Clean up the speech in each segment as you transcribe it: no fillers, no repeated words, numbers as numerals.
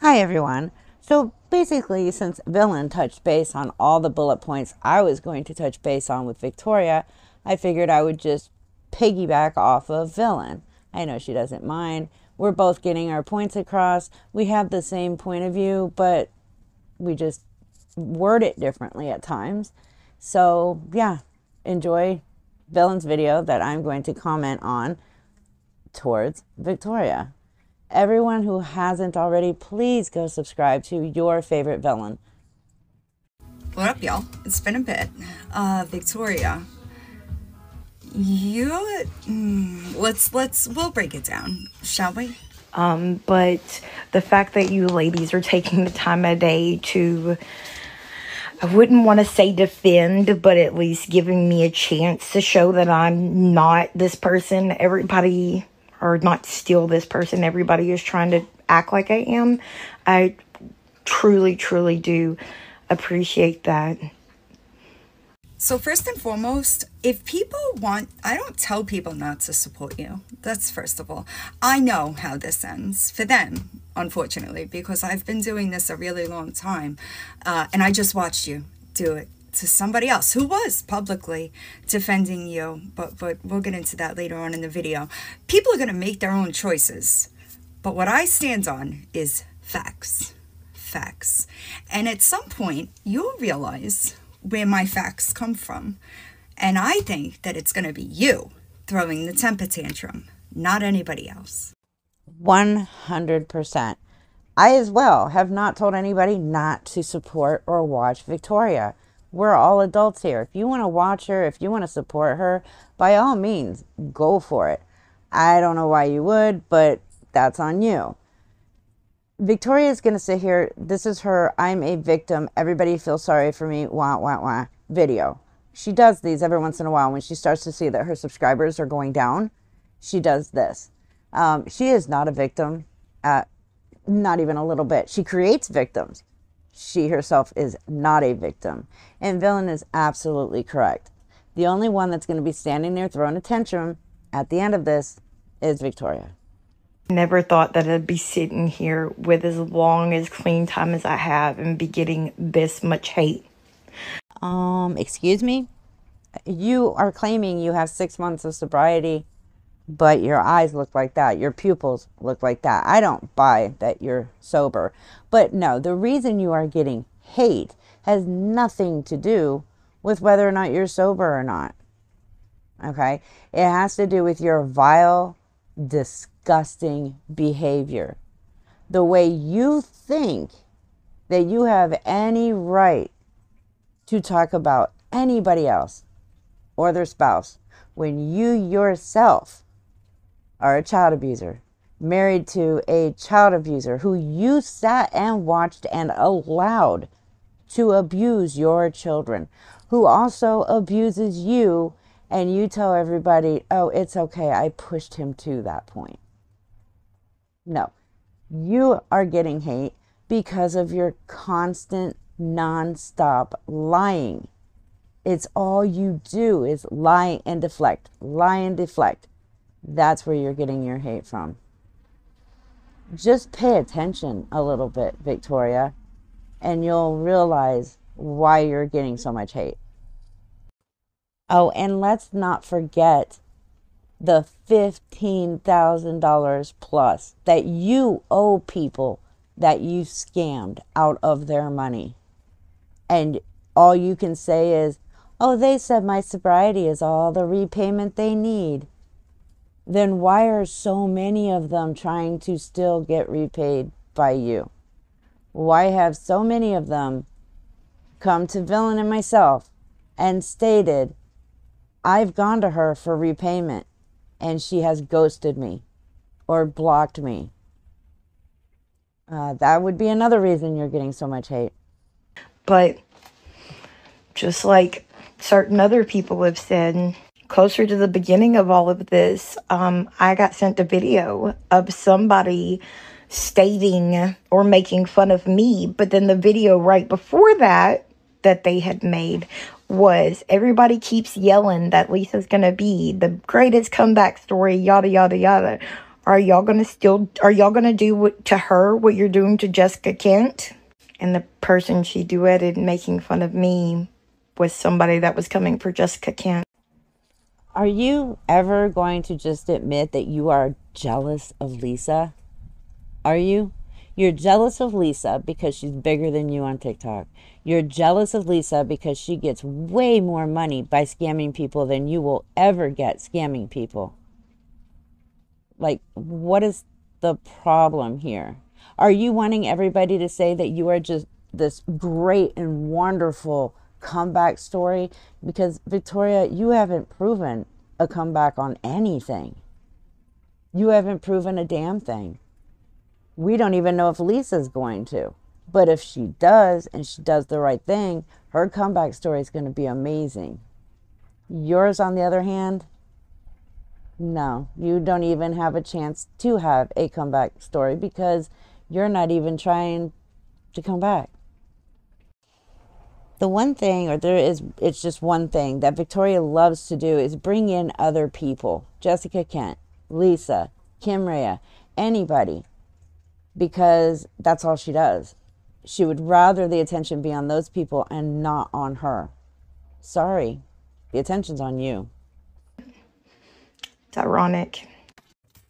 Hi everyone. So basically, since Villian touched base on all the bullet points I was going to touch base on with Victoria, I figured I would just piggyback off of Villian. I know she doesn't mind. We're both getting our points across. We have the same point of view, but we just word it differently at times. So yeah, enjoy Villian's video that I'm going to comment on towards Victoria. Everyone who hasn't already, please go subscribe to your favorite villain. What up, y'all? It's been a bit. Victoria, we'll break it down, shall we? But the fact that you ladies are taking the time of day to, I wouldn't want to say defend, but at least giving me a chance to show that I'm not this person everybody, or not still this person everybody is trying to act like I am. I truly, truly do appreciate that. So first and foremost, if people want, I don't tell people not to support you. That's first of all. I know how this ends for them, unfortunately, because I've been doing this a really long time. And I just watched you do it to somebody else who was publicly defending you. But we'll get into that later on in the video. People are going to make their own choices. But what I stand on is facts. Facts. And at some point, you'll realize where my facts come from. And I think that it's going to be you throwing the temper tantrum, not anybody else. 100%. I as well have not told anybody not to support or watch Victoria. We're all adults here. If you want to watch her, if you want to support her, by all means, go for it. I don't know why you would, but that's on you. Victoria is going to sit here. This is her I'm a victim, everybody feels sorry for me, wah, wah, wah video. She does these every once in a while when she starts to see that her subscribers are going down. She does this. She is not a victim, not even a little bit. She creates victims. She herself is not a victim. And Villian is absolutely correct. The only one that's going to be standing there throwing a tantrum at the end of this is Victoria. Never thought that I'd be sitting here with as long as clean time as I have and be getting this much hate. Excuse me? You are claiming you have 6 months of sobriety, but your eyes look like that. Your pupils look like that. I don't buy that you're sober. But no, the reason you are getting hate has nothing to do with whether or not you're sober or not. Okay? It has to do with your vile, disgusting behavior. The way you think that you have any right to talk about anybody else or their spouse when you yourself are a child abuser, married to a child abuser who you sat and watched and allowed to abuse your children, who also abuses you, and you tell everybody, oh, it's okay, I pushed him to that point. No, you are getting hate because of your constant, non-stop lying. It's all you do is lie and deflect, lie and deflect. That's where you're getting your hate from. Just pay attention a little bit, Victoria, and you'll realize why you're getting so much hate. Oh, and let's not forget the $15,000 plus that you owe people that you scammed out of their money. And all you can say is, oh, they said my sobriety is all the repayment they need. Then why are so many of them trying to still get repaid by you? Why have so many of them come to Villian and myself and stated, I've gone to her for repayment and she has ghosted me or blocked me? That would be another reason you're getting so much hate. But just like certain other people have said, closer to the beginning of all of this, I got sent a video of somebody stating or making fun of me. But then the video right before that they had made was, everybody keeps yelling that Lisa's going to be the greatest comeback story, yada, yada, yada. Are y'all gonna do to her what you're doing to Jessica Kent? And the person she duetted making fun of me was somebody that was coming for Jessica Kent. Are you ever going to just admit that you are jealous of Lisa? Are you? You're jealous of Lisa because she's bigger than you on TikTok. You're jealous of Lisa because she gets way more money by scamming people than you will ever get scamming people. Like, what is the problem here? Are you wanting everybody to say that you are just this great and wonderful comeback story? Because, Victoria, you haven't proven a comeback on anything. You haven't proven a damn thing. We don't even know if Lisa's going to. But if she does, and she does the right thing, her comeback story is going to be amazing. Yours, on the other hand, no, you don't even have a chance to have a comeback story because you're not even trying to come back. The one thing, it's just one thing that Victoria loves to do is bring in other people. Jessica Kent, Lisa, Kim Rhea, anybody, because that's all she does. She would rather the attention be on those people and not on her. Sorry, the attention's on you. It's ironic.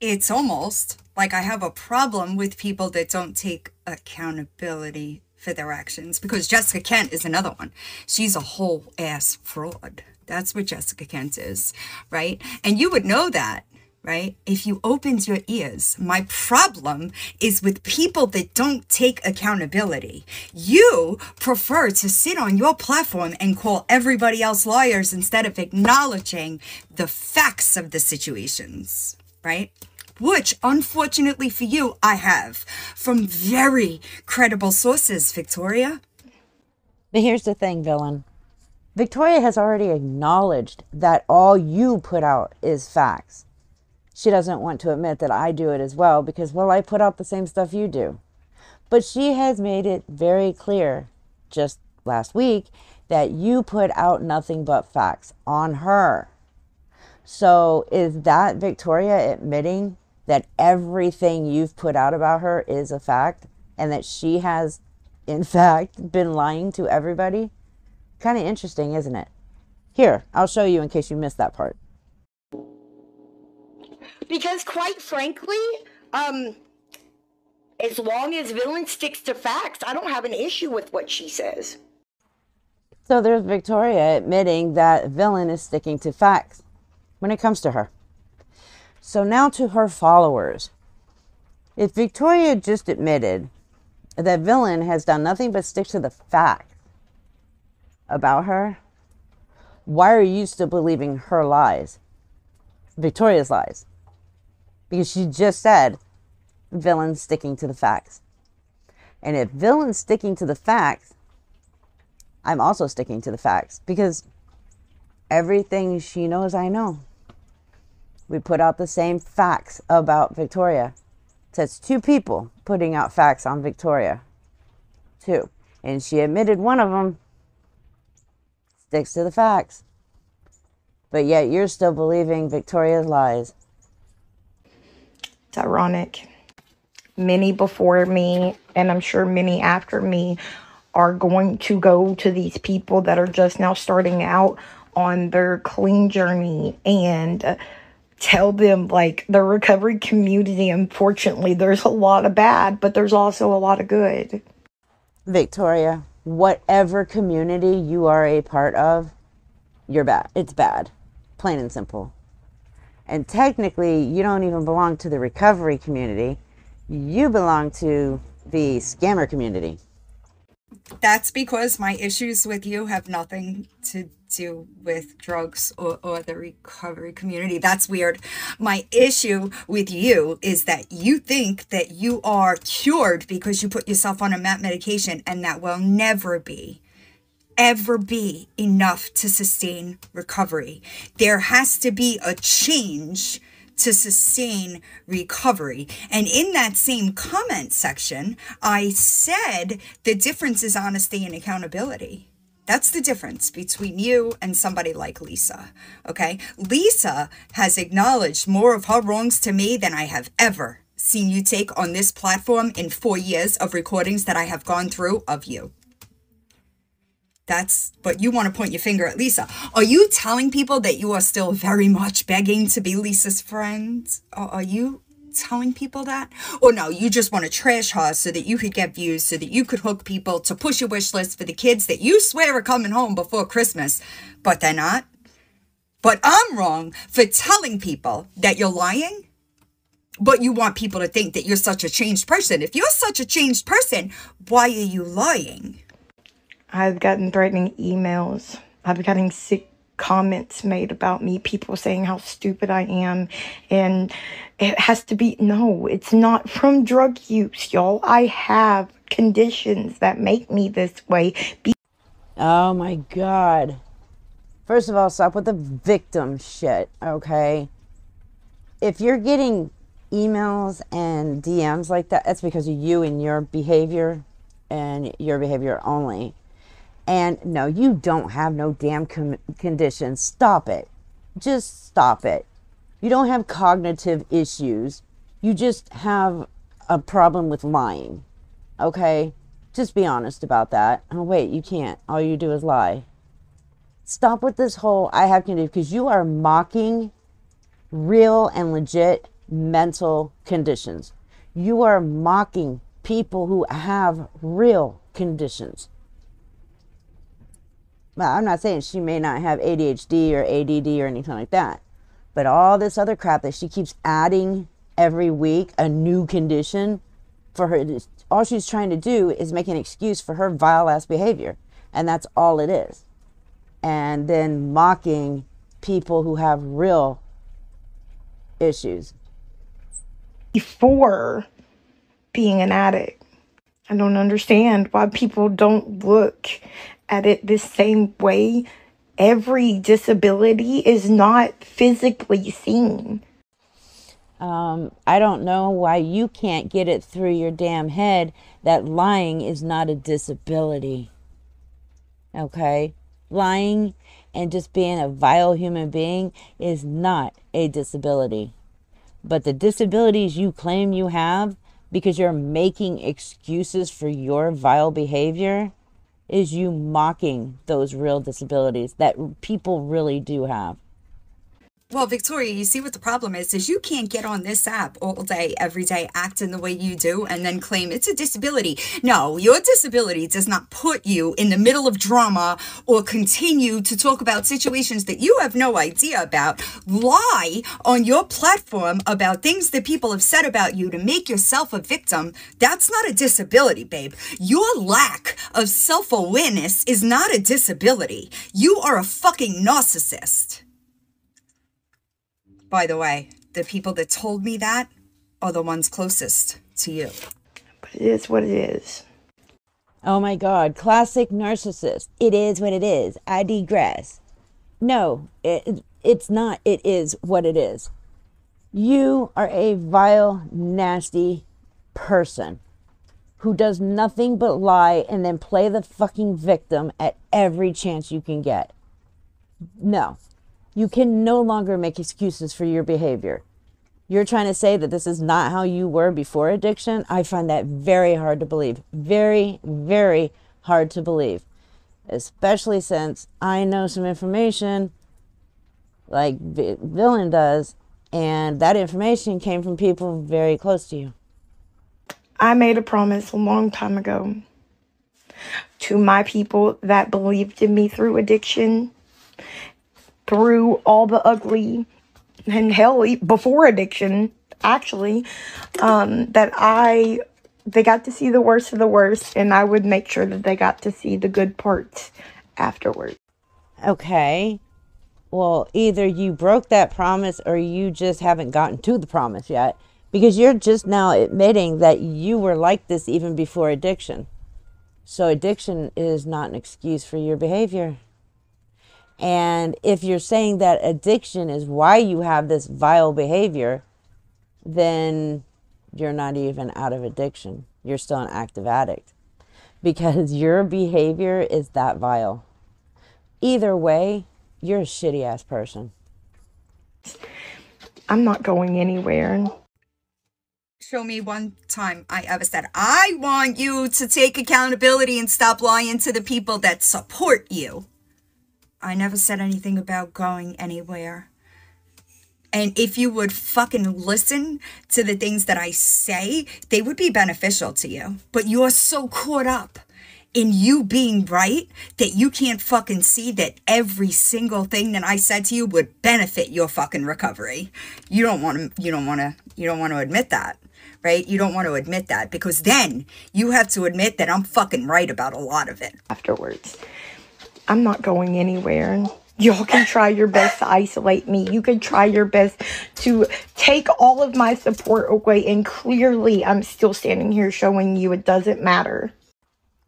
It's almost like I have a problem with people that don't take accountability for their actions, because Jessica Kent is another one. She's a whole ass fraud. That's what Jessica Kent is, right? And you would know that, right? If you opened your ears. My problem is with people that don't take accountability. You prefer to sit on your platform and call everybody else liars instead of acknowledging the facts of the situations, right? Which, unfortunately for you, I have from very credible sources, Victoria. But here's the thing, Villian. Victoria has already acknowledged that all you put out is facts. She doesn't want to admit that I do it as well because, well, I put out the same stuff you do. But she has made it very clear just last week that you put out nothing but facts on her. So is that Victoria admitting that everything you've put out about her is a fact and that she has, in fact, been lying to everybody? Kind of interesting, isn't it? Here, I'll show you in case you missed that part. Because quite frankly, as long as Villian sticks to facts, I don't have an issue with what she says. So there's Victoria admitting that Villian is sticking to facts when it comes to her. So now to her followers. If Victoria just admitted that Villian has done nothing but stick to the facts about her, why are you still believing her lies? Victoria's lies. Because she just said Villian's sticking to the facts. And if Villian's sticking to the facts, I'm also sticking to the facts. Because everything she knows, I know. We put out the same facts about Victoria. So it's two people putting out facts on Victoria. Two. And she admitted one of them sticks to the facts. But yet you're still believing Victoria's lies. It's ironic. Many before me, and I'm sure many after me, are going to go to these people that are just now starting out on their clean journey and tell them, like, the recovery community, unfortunately, there's a lot of bad, but there's also a lot of good. Victoria, whatever community you are a part of, you're bad. It's bad. Plain and simple. And technically, you don't even belong to the recovery community. You belong to the scammer community. That's because my issues with you have nothing to do with drugs or the recovery community. That's weird. My issue with you is that you think that you are cured because you put yourself on a medication, and that will never ever be enough to sustain recovery. There has to be a change to sustain recovery. And in that same comment section, I said the difference is honesty and accountability. That's the difference between you and somebody like Lisa, okay? Lisa has acknowledged more of her wrongs to me than I have ever seen you take on this platform in 4 years of recordings that I have gone through of you. But you want to point your finger at Lisa. Are you telling people that you are still very much begging to be Lisa's friend? Are you telling people that? Or no, you just want to trash her so that you could get views, so that you could hook people to push your wish list for the kids that you swear are coming home before Christmas, but they're not? But I'm wrong for telling people that you're lying, but you want people to think that you're such a changed person. If you're such a changed person, why are you lying? I've gotten threatening emails. I've gotten sick comments made about me, people saying how stupid I am. And it has to be, no, it's not from drug use, y'all. I have conditions that make me this way. Oh my God. First of all, stop with the victim shit, okay? If you're getting emails and DMs like that, that's because of you and your behavior and your behavior only. And no, you don't have no damn conditions. Stop it. Just stop it. You don't have cognitive issues. You just have a problem with lying. Okay? Just be honest about that. Oh, wait, you can't. All you do is lie. Stop with this whole I have conditions, because you are mocking real and legit mental conditions. You are mocking people who have real conditions. Well, I'm not saying she may not have ADHD or ADD or anything like that, but all this other crap that she keeps adding every week, a new condition for her, all she's trying to do is make an excuse for her vile ass behavior, and that's all it is. And then mocking people who have real issues. Before being an addict, I don't understand why people don't look at it the same way. Every disability is not physically seen. I don't know why you can't get it through your damn head that lying is not a disability. Okay? Lying and just being a vile human being is not a disability. But the disabilities you claim you have because you're making excuses for your vile behavior is you mocking those real disabilities that people really do have. Well, Victoria, you see what the problem is you can't get on this app all day, every day, acting the way you do, and then claim it's a disability. No, your disability does not put you in the middle of drama or continue to talk about situations that you have no idea about. Lie on your platform about things that people have said about you to make yourself a victim. That's not a disability, babe. Your lack of self-awareness is not a disability. You are a fucking narcissist. By the way, the people that told me that are the ones closest to you. But it is what it is. Oh my God, classic narcissist. It is what it is. I digress. No, it's not. It is what it is. You are a vile, nasty person who does nothing but lie and then play the fucking victim at every chance you can get. No. You can no longer make excuses for your behavior. You're trying to say that this is not how you were before addiction? I find that very hard to believe. Very, very hard to believe. Especially since I know some information like Villian does, and that information came from people very close to you. I made a promise a long time ago to my people that believed in me through addiction, through all the ugly and hell before addiction, actually, that they got to see the worst of the worst, and I would make sure that they got to see the good parts afterwards. Okay. Well, either you broke that promise or you just haven't gotten to the promise yet, because you're just now admitting that you were like this even before addiction. So addiction is not an excuse for your behavior. And if you're saying that addiction is why you have this vile behavior, then you're not even out of addiction. You're still an active addict because your behavior is that vile. Either way, you're a shitty ass person. I'm not going anywhere. Show me one time I ever said, I want you to take accountability and stop lying to the people that support you. I never said anything about going anywhere. And if you would fucking listen to the things that I say, they would be beneficial to you. But you're so caught up in you being right that you can't fucking see that every single thing that I said to you would benefit your fucking recovery. You don't want to admit that, right? You don't want to admit that, because then you have to admit that I'm fucking right about a lot of it. Afterwards, I'm not going anywhere. Y'all can try your best to isolate me. You can try your best to take all of my support away. And clearly, I'm still standing here showing you it doesn't matter.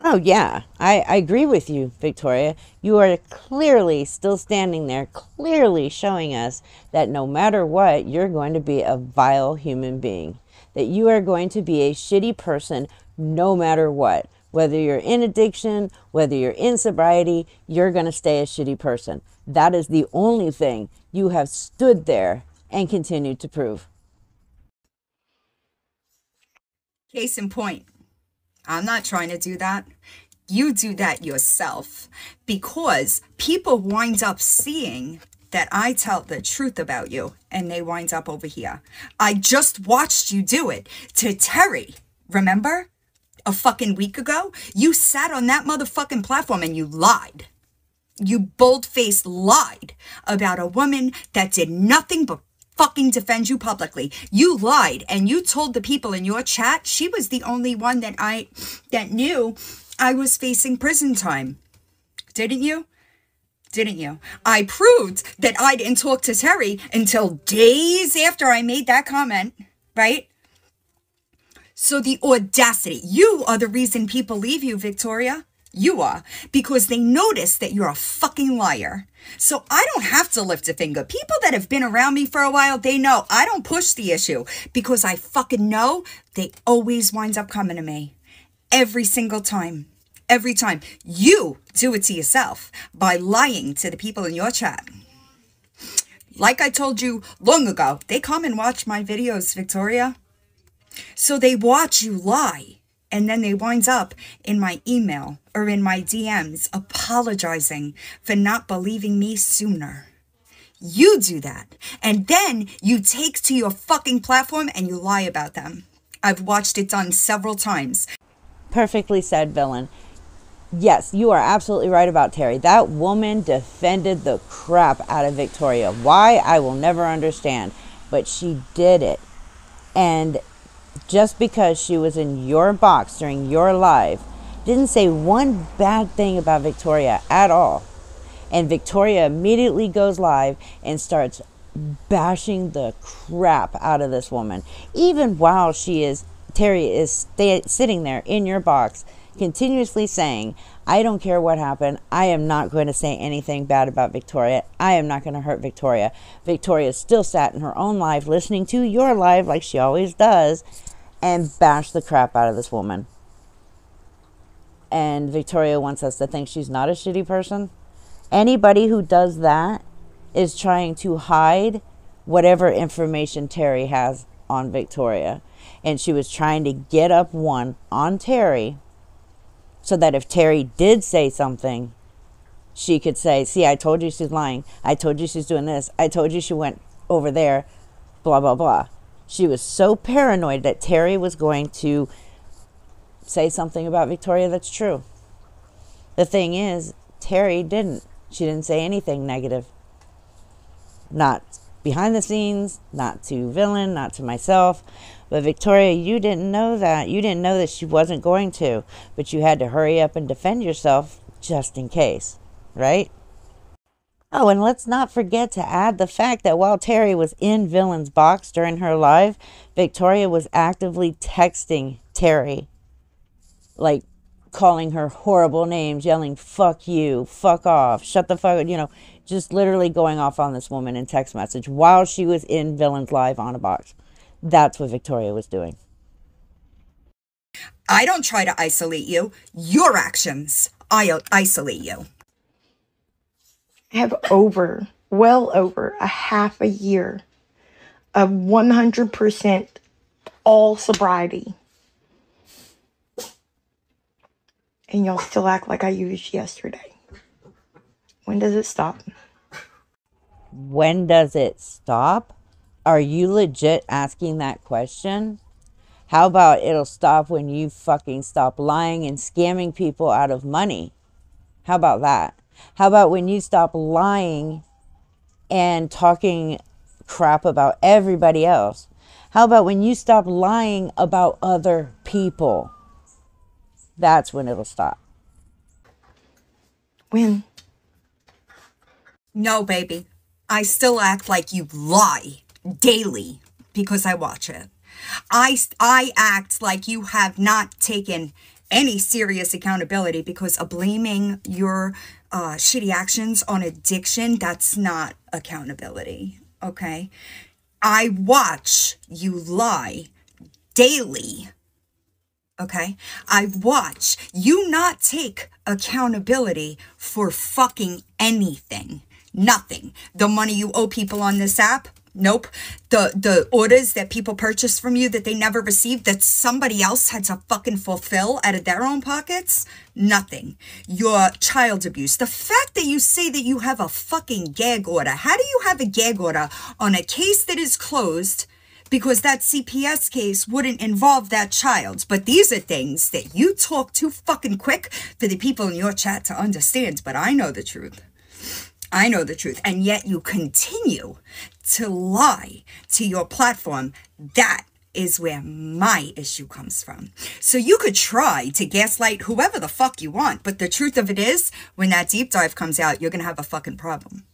Oh, yeah. I agree with you, Victoria. You are clearly still standing there, clearly showing us that no matter what, you're going to be a vile human being. That you are going to be a shitty person no matter what. Whether you're in addiction, whether you're in sobriety, you're going to stay a shitty person. That is the only thing you have stood there and continued to prove. Case in point, I'm not trying to do that. You do that yourself, because people wind up seeing that I tell the truth about you, and they wind up over here. I just watched you do it to Terry, remember? A fucking week ago, you sat on that motherfucking platform and you lied. You bold-faced lied about a woman that did nothing but fucking defend you publicly. You lied, and you told the people in your chat she was the only one that knew I was facing prison time. Didn't you? Didn't you? I proved that I didn't talk to Terry until days after I made that comment, right? So the audacity, you are the reason people leave you, Victoria. You are, because they notice that you're a fucking liar. So I don't have to lift a finger. People that have been around me for a while, they know I don't push the issue, because I fucking know they always wind up coming to me. Every single time. Every time. You do it to yourself by lying to the people in your chat. Like I told you long ago, they come and watch my videos, Victoria. So they watch you lie, and then they wind up in my email or in my DMs apologizing for not believing me sooner. You do that, and then you take to your fucking platform and you lie about them. I've watched it done several times. Perfectly said, Villain. Yes, you are absolutely right about Terry. That woman defended the crap out of Victoria. Why? I will never understand. But she did it. And just because she was in your box during your live, didn't say one bad thing about Victoria at all. And Victoria immediately goes live and starts bashing the crap out of this woman. Even while Terry is sitting there in your box, continuously saying, I don't care what happened. I am not going to say anything bad about Victoria. I am not going to hurt Victoria. Victoria still sat in her own live listening to your live like she always does and bashed the crap out of this woman. And Victoria wants us to think she's not a shitty person. Anybody who does that is trying to hide whatever information Terry has on Victoria. And she was trying to get up one on Terry so that if Terry did say something, she could say, see, I told you she's lying. I told you she's doing this. I told you she went over there, blah, blah, blah. She was so paranoid that Terry was going to say something about Victoria that's true. The thing is, Terry didn't. She didn't say anything negative. Not behind the scenes, not to Villain, not to myself. But Victoria, you didn't know that. You didn't know that she wasn't going to. But you had to hurry up and defend yourself just in case. Right? Oh, and let's not forget to add the fact that while Terry was in Villain's box during her live, Victoria was actively texting Terry. Like, calling her horrible names, yelling, fuck you, fuck off, shut the fuck, just literally going off on this woman in text message while she was in Villain's live on a box. That's what Victoria was doing. I don't try to isolate you. Your actions, I isolate you. have well over a half a year of 100% all sobriety. And y'all still act like I used yesterday. When does it stop? When does it stop? Are you legit asking that question? How about it'll stop when you fucking stop lying and scamming people out of money? How about that? How about when you stop lying and talking crap about everybody else? How about when you stop lying about other people? That's when it'll stop. When? No, baby. I still act like you lie daily because I watch it. I act like you have not taken any serious accountability because of blaming your shitty actions on addiction. That's not accountability, okay? I watch you lie daily, okay? I watch you not take accountability for fucking anything. Nothing. The money you owe people on this app, nope. The orders that people purchase from you that they never received, that somebody else had to fucking fulfill out of their own pockets, nothing. Your child abuse. The fact that you say that you have a fucking gag order. How do you have a gag order on a case that is closed because that CPS case wouldn't involve that child? But these are things that you talk too fucking quick for the people in your chat to understand. But I know the truth. I know the truth. And yet you continue to lie to your platform. That is where my issue comes from. So you could try to gaslight whoever the fuck you want. But the truth of it is, when that deep dive comes out, you're going to have a fucking problem.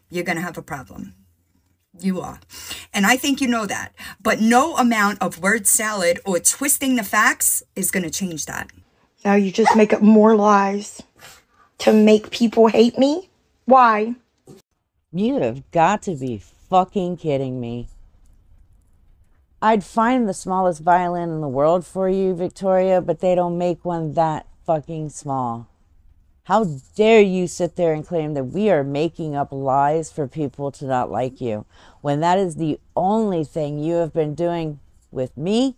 You're going to have a problem. You are. And I think you know that. But no amount of word salad or twisting the facts is going to change that. Now you just make up more lies to make people hate me? Why? You have got to be fucking kidding me. I'd find the smallest violin in the world for you, Victoria, but they don't make one that fucking small. How dare you sit there and claim that we are making up lies for people to not like you, when that is the only thing you have been doing with me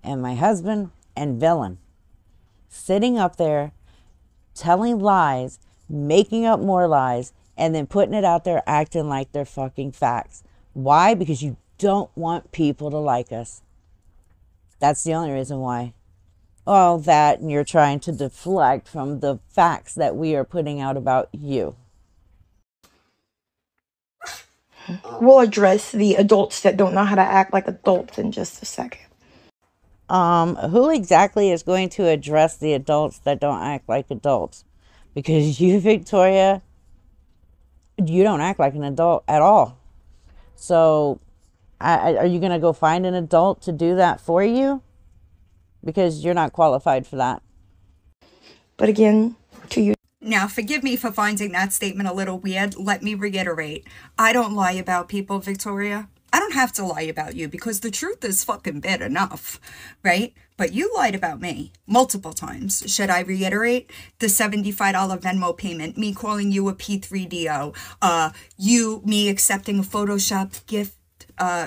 and my husband and Villian. Sitting up there, telling lies, making up more lies, and then putting it out there acting like they're fucking facts. Why? Because you don't want people to like us. That's the only reason why. All that, and you're trying to deflect from the facts that we are putting out about you. We'll address the adults that don't know how to act like adults in just a second. Who exactly is going to address the adults that don't act like adults? Because you, Victoria, you don't act like an adult at all. So, are you going to go find an adult to do that for you? Because you're not qualified for that. But again, to you. Now, forgive me for finding that statement a little weird. Let me reiterate. I don't lie about people, Victoria. I don't have to lie about you because the truth is fucking bad enough, right? But you lied about me multiple times. Should I reiterate? The $75 Venmo payment, me calling you a P3DO, me accepting a Photoshop gift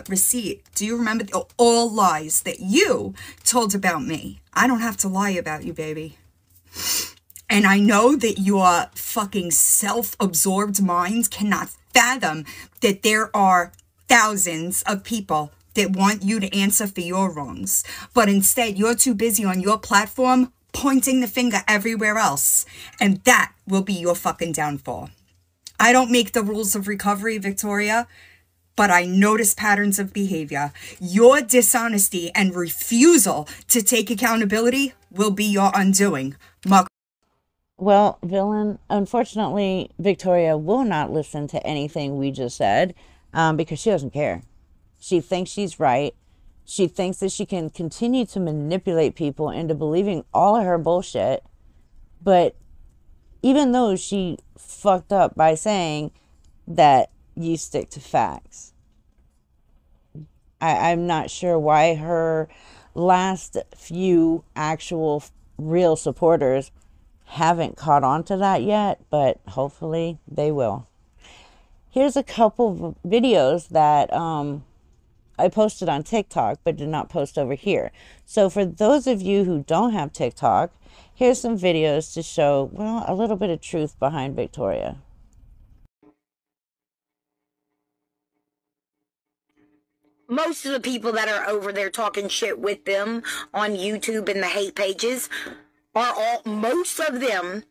receipt. Do you remember all lies that you told about me? I don't have to lie about you, baby. And I know that your fucking self-absorbed mind cannot fathom that there are thousands of people that want you to answer for your wrongs. But instead, you're too busy on your platform pointing the finger everywhere else. And that will be your fucking downfall. I don't make the rules of recovery, Victoria, but I notice patterns of behavior. Your dishonesty and refusal to take accountability will be your undoing. Well, Villian, unfortunately, Victoria will not listen to anything we just said because she doesn't care. She thinks she's right. She thinks that she can continue to manipulate people into believing all of her bullshit. But even though she fucked up by saying that you stick to facts, I'm not sure why her last few actual real supporters haven't caught on to that yet, but hopefully they will. Here's a couple of videos that I posted on TikTok, but did not post over here. So for those of you who don't have TikTok, here's some videos to show, well, a little bit of truth behind Victoria. Most of the people that are over there talking shit with them on YouTube and the hate pages are most of them,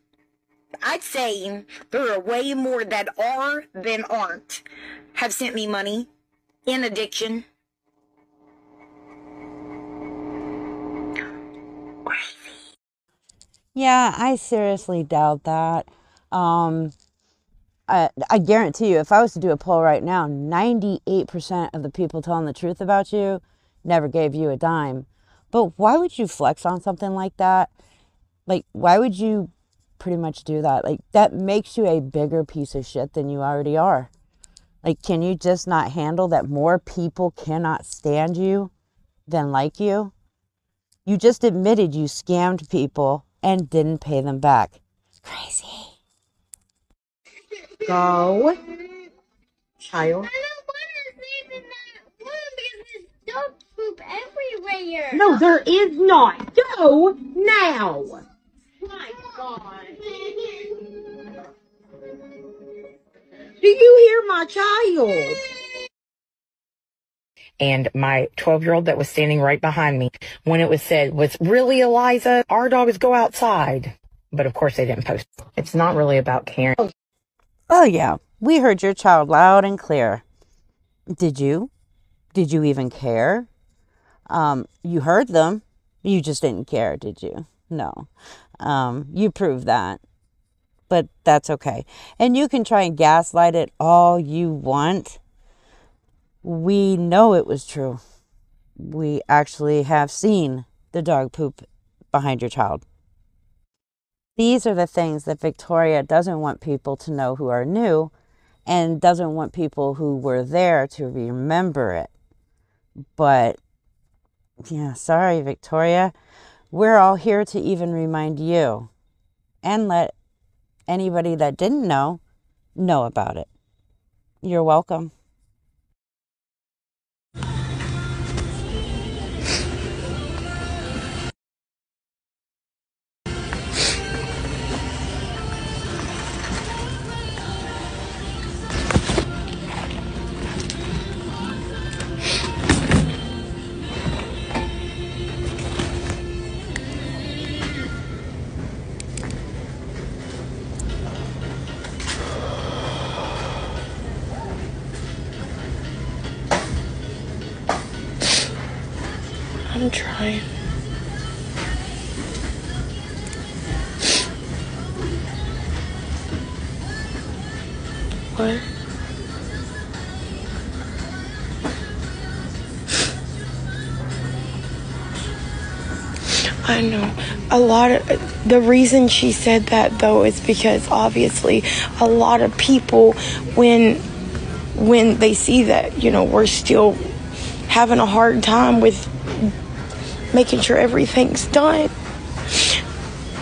I'd say there are way more that are than aren't, have sent me money in addiction. Crazy. Yeah, I seriously doubt that. I guarantee you, if I was to do a poll right now, 98% of the people telling the truth about you never gave you a dime. But why would you flex on something like that? Like, why would you pretty much do that? Like, that makes you a bigger piece of shit than you already are. Like, can you just not handle that more people cannot stand you than like you? You just admitted you scammed people and didn't pay them back. Crazy. Go, child. I don't want to sleep in that room because there's dog poop everywhere. No, there is not. Go now. My God. Do you hear my child? And my 12-year-old that was standing right behind me, when it was said, was really, Eliza, our dogs go outside. But of course they didn't post. It's not really about caring. Oh, yeah. We heard your child loud and clear. Did you? Did you even care? You heard them. You just didn't care, did you? No. You proved that. But that's okay. And you can try and gaslight it all you want. We know it was true. We actually have seen the dog poop behind your child. These are the things that Victoria doesn't want people to know who are new, and doesn't want people who were there to remember it. But, yeah, sorry, Victoria. We're all here to even remind you and let anybody that didn't know about it. You're welcome. I'm trying. What? I know. The reason she said that though is because obviously a lot of people when they see that, we're still having a hard time with making sure everything's done,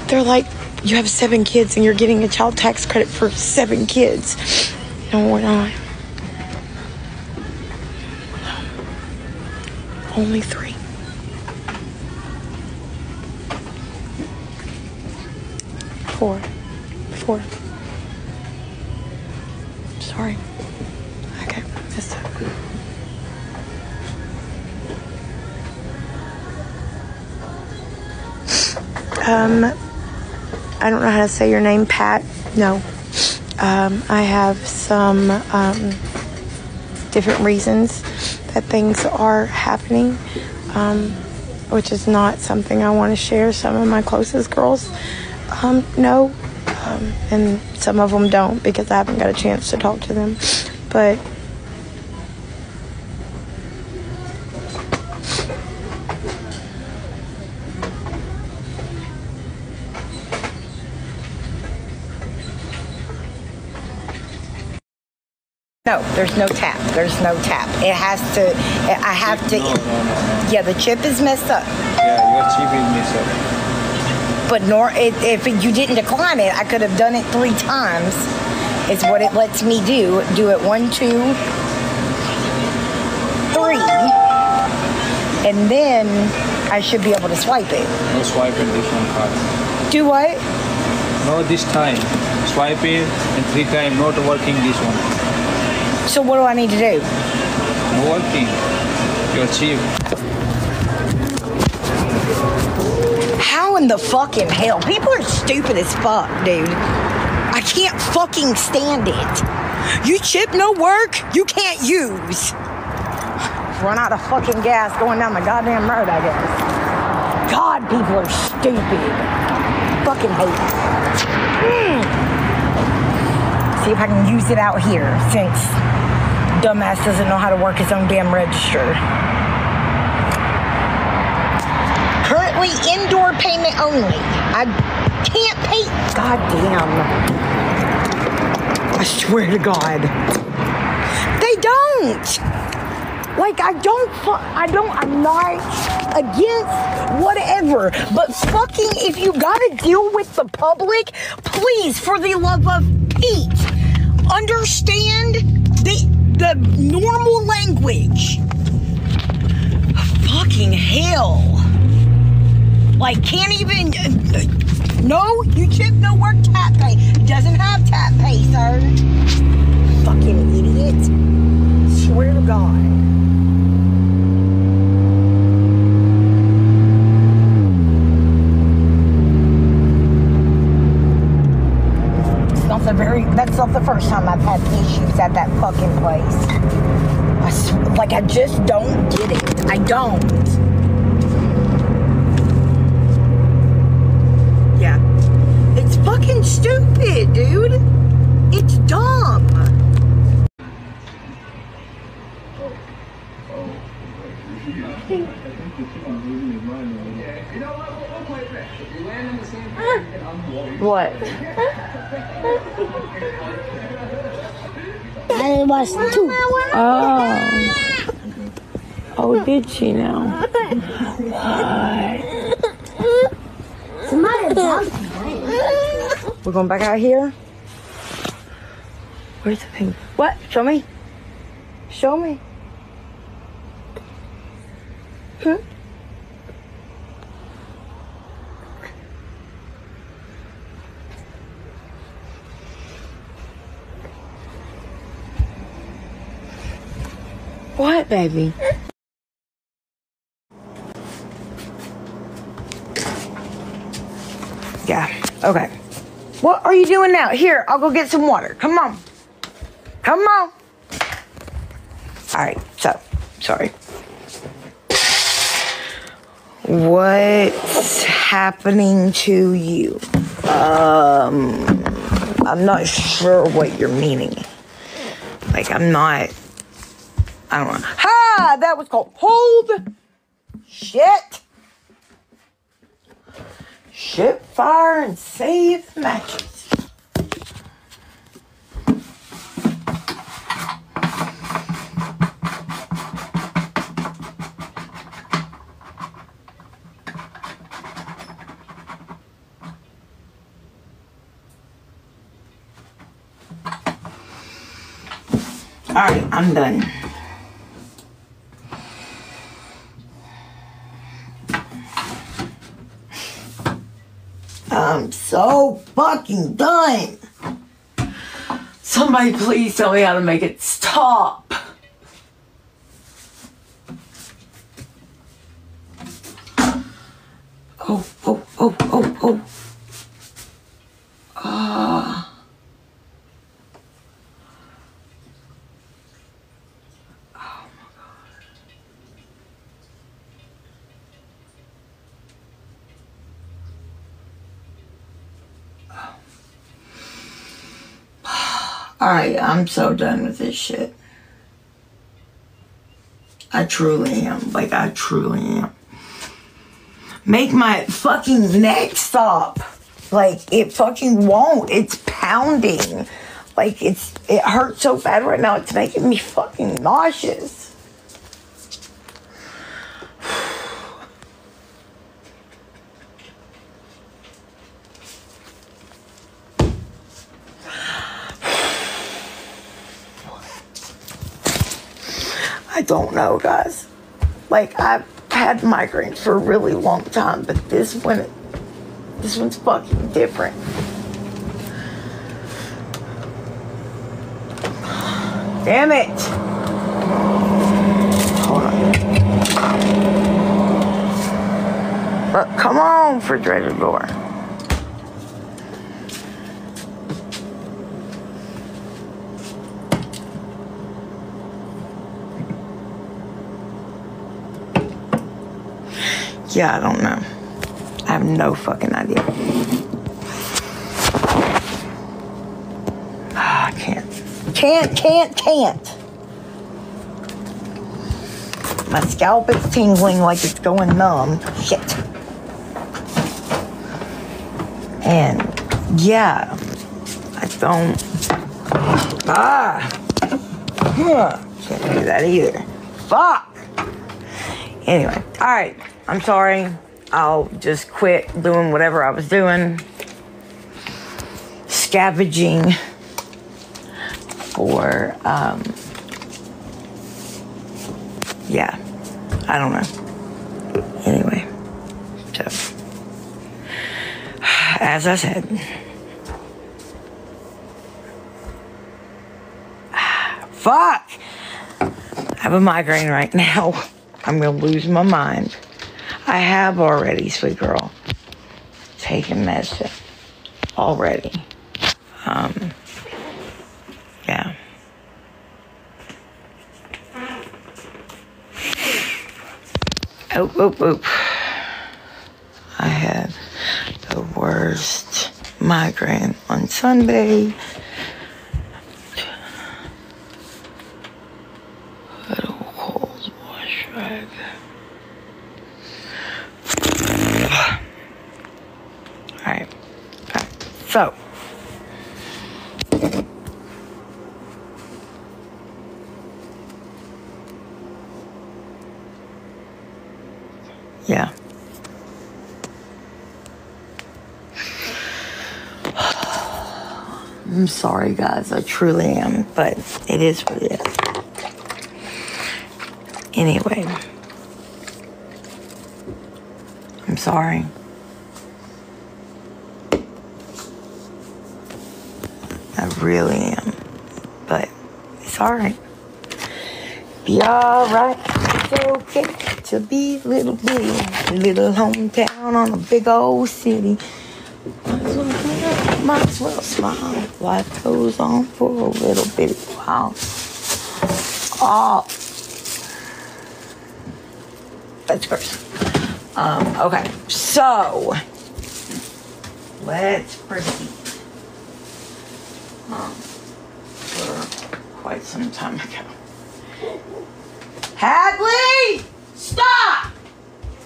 they're like, you have 7 kids and you're getting a child tax credit for 7 kids. No, we're not. No. Only 3. Four. Sorry. Okay, missed it. I don't know how to say your name, Pat. No. I have some different reasons that things are happening, which is not something I want to share. Some of my closest girls know, and some of them don't because I haven't got a chance to talk to them. But no, there's no tap. There's no tap. It has to, I have to. No. Yeah, the chip is messed up. Yeah, your chip is messed up. But if you didn't decline it, I could have done it 3 times is what it lets me do. Do it 1, 2, 3, and then I should be able to swipe it. No swiping this one card. Do what? No, this time. Swiping and 3 times not working this one. So what do I need to do? No working. You're cheap. How in the fucking hell? People are stupid as fuck, dude. I can't fucking stand it. You chip no work, you can't use. Run out of fucking gas going down the goddamn road, I guess. God, people are stupid. Fucking hate it. See if I can use it out here, since dumbass doesn't know how to work his own damn register. Currently indoor payment only. I can't pay. God damn. I swear to God. They don't. Like, I'm not against whatever. But fucking, if you gotta deal with the public, please, for the love of Pete, understand the normal language. Fucking hell. Like, can't even, no, you chip no work tap pay. Doesn't have tap pay, sir. Fucking idiot. Swear to God. That's not the first time I've had issues at that fucking place. Like, I just don't get it. I don't. Yeah. It's fucking stupid, dude. It's dumb. What? I was 2. Oh. Oh, did she now? We're going back out here? Where's the thing? What? Show me. Show me. Huh? What, baby? Yeah, okay. What are you doing now? Here, I'll go get some water. Come on. Come on. All right, so, sorry. What's happening to you? I'm not sure what you're meaning. Like, I don't know. Ha! That was called hold. Shit. Ship fire and save matches. All right, I'm done. I'm so fucking done. Somebody please tell me how to make it stop. Oh. Alright, I'm so done with this shit. I truly am. Like, I truly am. Make my fucking neck stop. Like, it fucking won't. It's pounding. Like, it hurts so bad right now. It's making me fucking nauseous. I don't know, guys. Like, I've had migraines for a really long time, but this one's fucking different. Damn it! Hold on. But come on, refrigerator door. Yeah, I don't know. I have no fucking idea. I can't. Can't. My scalp is tingling like it's going numb. Shit. And yeah, I don't. Can't do that either. Fuck. Anyway, alright. I'm sorry. I'll just quit doing whatever I was doing. Scavenging for, yeah. I don't know. Anyway. So, as I said. Fuck! I have a migraine right now. I'm gonna lose my mind. I have already, sweet girl. Taken medicine. Already. Yeah. Oop. I had the worst migraine on Sunday. Little cold wash rag. Alright. So. Yeah. I'm sorry, guys. I truly am. But it is what it is. Anyway. I'm sorry. I really am. But it's alright. Be alright. It's okay to be little bitty. Little hometown on a big old city. Might as well smile. Life goes on for a little bitty while. Oh. That's gross. Okay. So. Let's proceed. For quite some time ago. Hadley! Stop!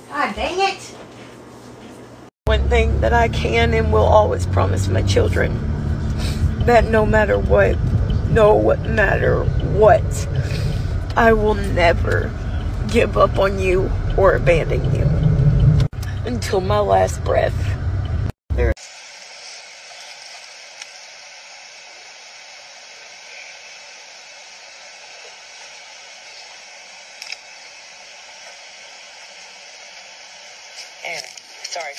God dang it! One thing that I can and will always promise my children, that no matter what, I will never give up on you or abandon you until my last breath. Sorry.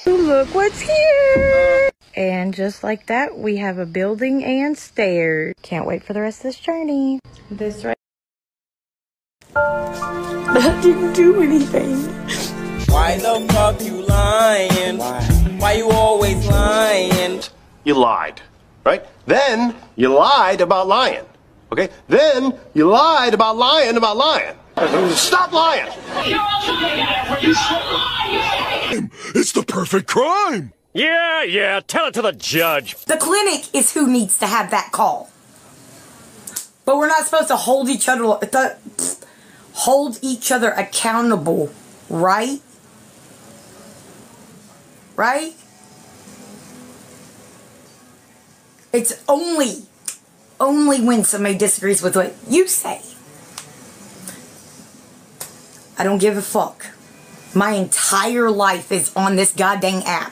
Look what's here! And just like that, we have a building and stairs. Can't wait for the rest of this journey. This right. I didn't do anything. Why the fuck you lying? Why you always lying? You lied, right? Then you lied about lying. Okay? Then you lied about lying about lying. Stop lying! It's the perfect crime! Yeah, tell it to the judge. The clinic is who needs to have that call. But we're not supposed to hold each other accountable, right? Right? It's only when somebody disagrees with what you say. I don't give a fuck. My entire life is on this goddamn app.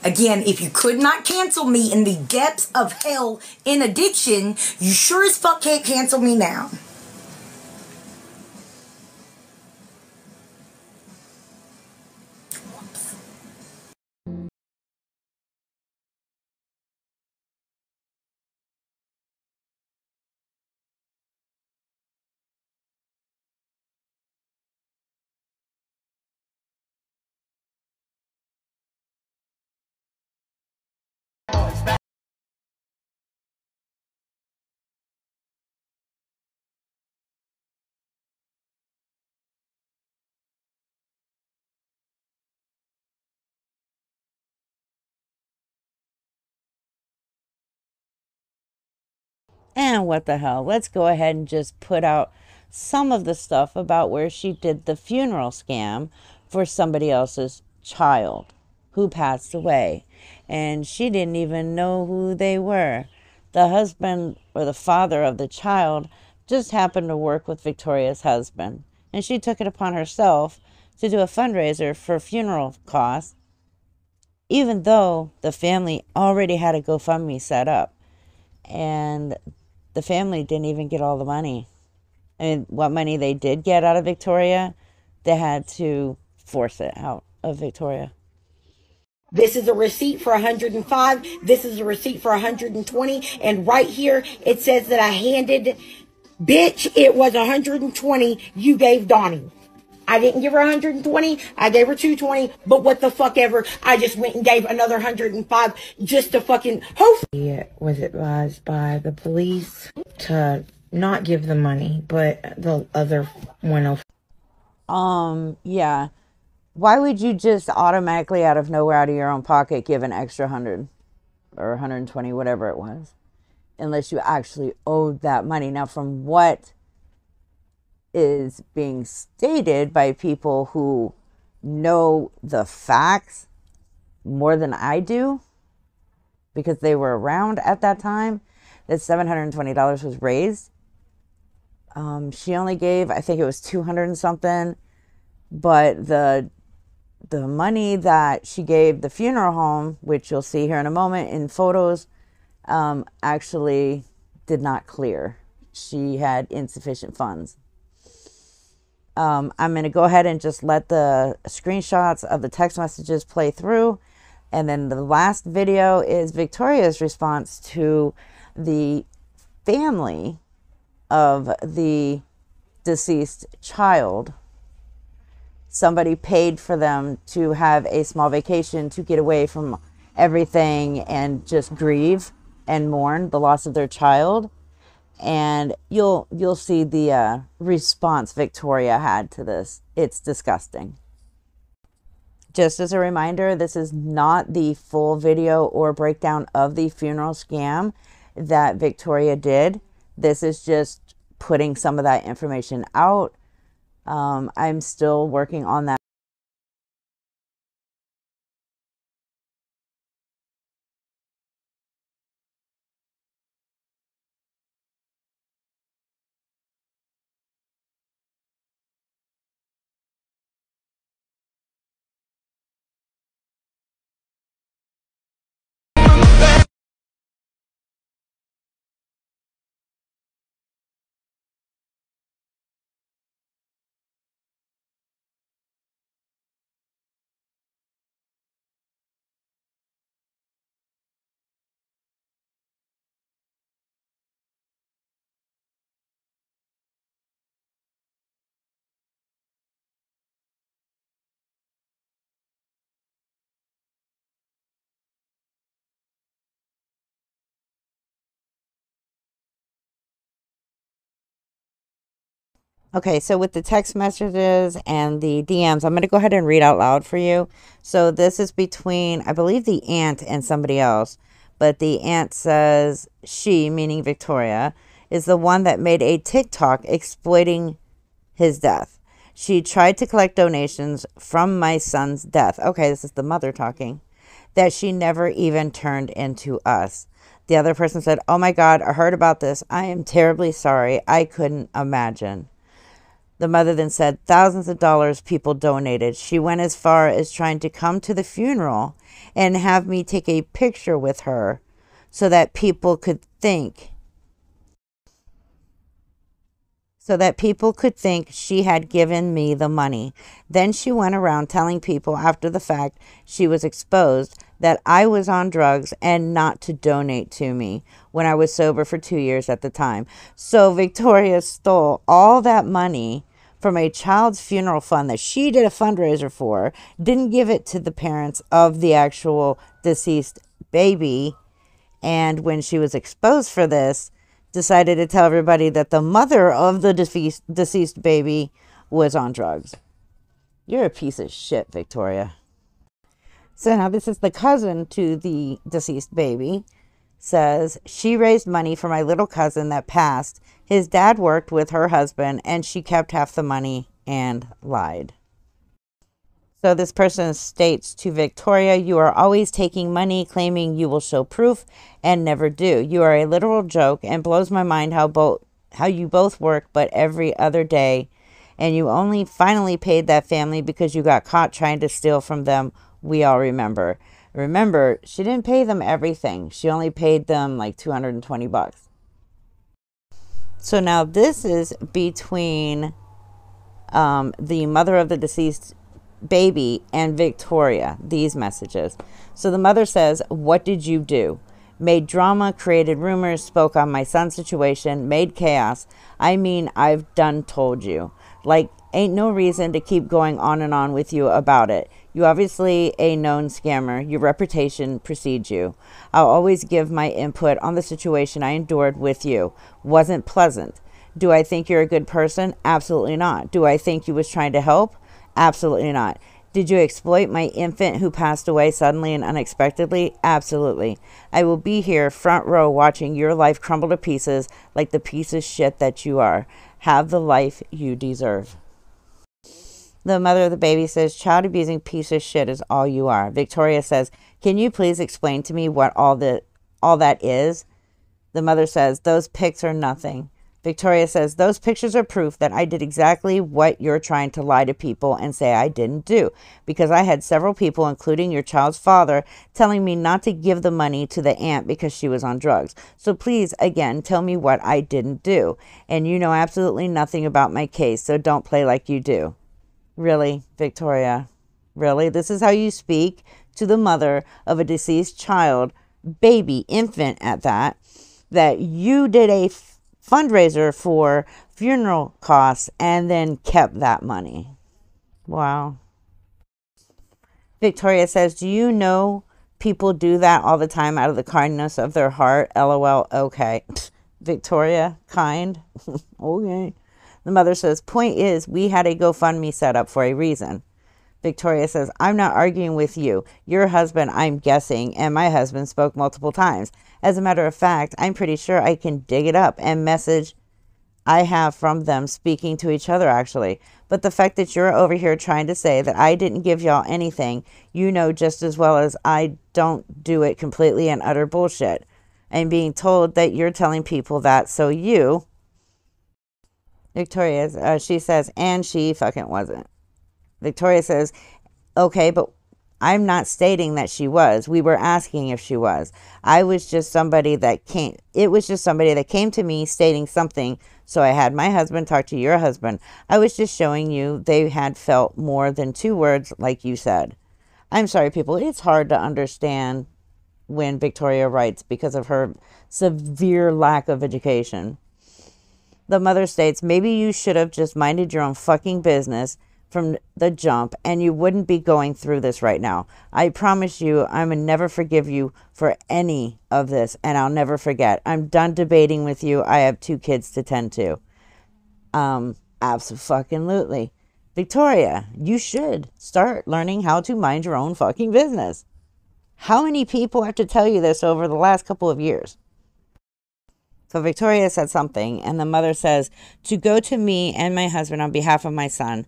Again, if you could not cancel me in the depths of hell in addiction, you sure as fuck can't cancel me now. And what the hell? Let's go ahead and just put out some of the stuff about where she did the funeral scam for somebody else's child who passed away. And she didn't even know who they were. The husband or the father of the child just happened to work with Victoria's husband. And she took it upon herself to do a fundraiser for funeral costs, even though the family already had a GoFundMe set up. And the family didn't even get all the money. I mean, what money they did get out of Victoria, they had to force it out of Victoria. This is a receipt for 105. This is a receipt for 120. And right here, it says that I handed, bitch, it was 120 you gave Donnie. I didn't give her 120. I gave her 220. But what the fuck ever. I just went and gave another 105 just to fucking hopefully. Was advised by the police to not give the money, but the other 105. Yeah. Why would you just automatically out of nowhere, out of your own pocket, give an extra 100 or 120, whatever it was, unless you actually owed that money? Now, from what is being stated by people who know the facts more than I do, because they were around at that time, that $720 was raised. She only gave, I think it was 200 and something, but the money that she gave the funeral home, which you'll see here in a moment in photos, actually did not clear. She had insufficient funds. I'm going to go ahead and just let the screenshots of the text messages play through. And then the last video is Victoria's response to the family of the deceased child. Somebody paid for them to have a small vacation to get away from everything and just grieve and mourn the loss of their child. And you'll see the response Victoria had to this. It's disgusting. Just as a reminder, this is not the full video or breakdown of the funeral scam that Victoria did. This is just putting some of that information out. I'm still working on that. Okay, so with the text messages and the DMs, I'm going to go ahead and read out loud for you. So this is between, I believe, the aunt and somebody else. But the aunt says she, meaning Victoria, is the one that made a TikTok exploiting his death. She tried to collect donations from my son's death. Okay, this is the mother talking. That she never even turned into us. The other person said, oh my God, I heard about this. I am terribly sorry. I couldn't imagine. The mother then said thousands of dollars people donated. She went as far as trying to come to the funeral and have me take a picture with her so that people could think she had given me the money. Then she went around telling people after the fact she was exposed that I was on drugs and not to donate to me when I was sober for 2 years at the time. So Victoria stole all that money from a child's funeral fund that she did a fundraiser for, didn't give it to the parents of the actual deceased baby, and when she was exposed for this, decided to tell everybody that the mother of the deceased baby was on drugs. You're a piece of shit, Victoria. So now this is the cousin to the deceased baby. Says, she raised money for my little cousin that passed. His dad worked with her husband and she kept half the money and lied. So this person states to Victoria, you are always taking money, claiming you will show proof and never do. You are a literal joke and blows my mind how you both work but every other day. And you only finally paid that family because you got caught trying to steal from them. We all remember. Remember, she didn't pay them everything. She only paid them like $220. So now this is between the mother of the deceased baby and Victoria, these messages. So the mother says, what did you do? Made drama, created rumors, spoke on my son's situation, made chaos. I mean, I've done told you. Like, ain't no reason to keep going on and on with you about it. You obviously a known scammer. Your reputation precedes you. I'll always give my input on the situation I endured with you. Wasn't pleasant. Do I think you're a good person? Absolutely not. Do I think you was trying to help? Absolutely not. Did you exploit my infant who passed away suddenly and unexpectedly? Absolutely. I will be here front row watching your life crumble to pieces like the piece of shit that you are. Have the life you deserve. The mother of the baby says, child abusing piece of shit is all you are. Victoria says, can you please explain to me what all that is? The mother says, those pics are nothing. Victoria says, those pictures are proof that I did exactly what you're trying to lie to people and say I didn't do. Because I had several people, including your child's father, telling me not to give the money to the aunt because she was on drugs. So please, again, tell me what I didn't do. And you know absolutely nothing about my case, so don't play like you do. Really, Victoria? Really? This is how you speak to the mother of a deceased child, baby, infant at that you did a fundraiser for funeral costs and then kept that money. Wow. Victoria says, do you know people do that all the time out of the kindness of their heart? LOL. Okay. Victoria, kind. Okay. The mother says, point is, we had a GoFundMe set up for a reason. Victoria says, I'm not arguing with you. Your husband, I'm guessing, and my husband spoke multiple times. As a matter of fact, I'm pretty sure I can dig it up and message I have from them speaking to each other, actually. But the fact that you're over here trying to say that I didn't give y'all anything, you know just as well as I don't do it completely and utter bullshit. I'm being told that you're telling people that, so you... Victoria, she says, and she fucking wasn't. Victoria says, okay, but I'm not stating that she was. We were asking if she was. I was just somebody that came. It was just somebody that came to me stating something. So I had my husband talk to your husband. I was just showing you they had felt more than 2 words like you said. I'm sorry, people. It's hard to understand when Victoria writes because of her severe lack of education. The mother states, maybe you should have just minded your own fucking business from the jump and you wouldn't be going through this right now. I promise you, I'm going to never forgive you for any of this and I'll never forget. I'm done debating with you. I have 2 kids to tend to. Absolutely. Victoria, you should start learning how to mind your own fucking business. How many people have to tell you this over the last couple of years? So Victoria said something, and the mother says, to go to me and my husband on behalf of my son,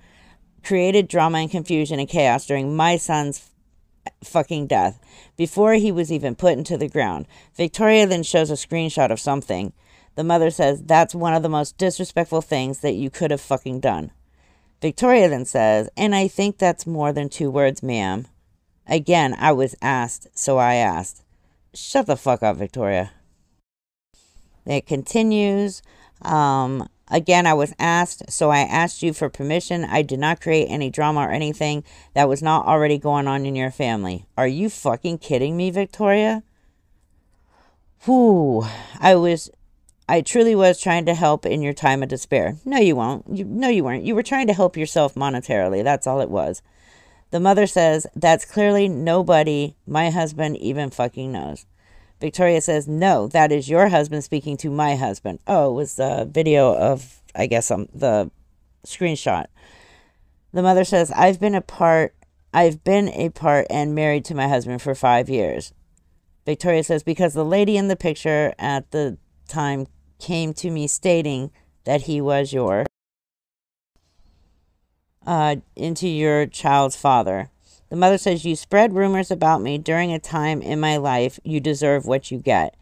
created drama and confusion and chaos during my son's fucking death, before he was even put into the ground. Victoria then shows a screenshot of something. The mother says, that's one of the most disrespectful things that you could have fucking done. Victoria then says, and I think that's more than 2 words, ma'am. Again, I was asked, so I asked. Shut the fuck up, Victoria. It continues. Again, I was asked, so I asked you for permission. I did not create any drama or anything that was not already going on in your family. Are you fucking kidding me, Victoria? Whew. I truly was trying to help in your time of despair. No, you won't. No, you weren't. You were trying to help yourself monetarily. That's all it was. The mother says, that's clearly nobody my husband even fucking knows. Victoria says, no, that is your husband speaking to my husband. Oh, it was the video of, I guess, the screenshot. The mother says, I've been a part and married to my husband for 5 years. Victoria says, because the lady in the picture at the time came to me stating that he was into your child's father. The mother says, you spread rumors about me during a time in my life. You deserve what you get.